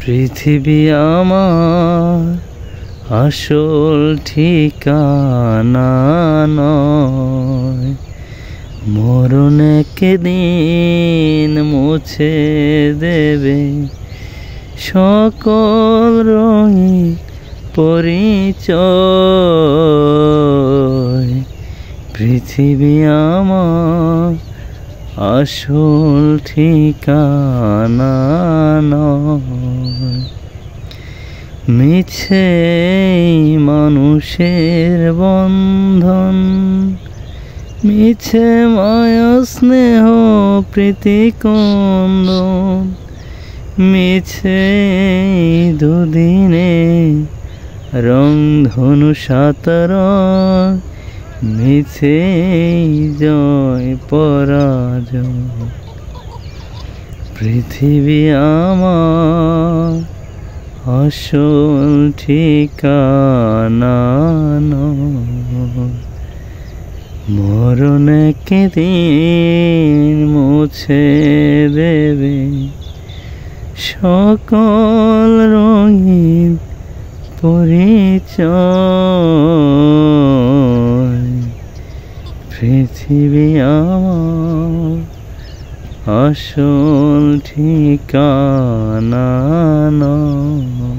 পৃথিবী আমার আসল ঠিকানা নয়, মরণ একদিন মুছে দেবে সকল রঙিন পরিচয়। পৃথিবী আমার আসল ঠিকানা নয়। মিছে মানুষের বন্ধন, মিছে মায়া স্নেহ প্রীতিকন্দন, মিছে দুদিনে রংধনু সাঁতার, মিছে জয় পরাজয়। পৃথিবী আমার আসল ঠিকানা নয়, মরণ একদিন মুছে দেবে সকল রঙিন পরিচয়। পৃথিবী আমার আসল ঠিকানা নয়।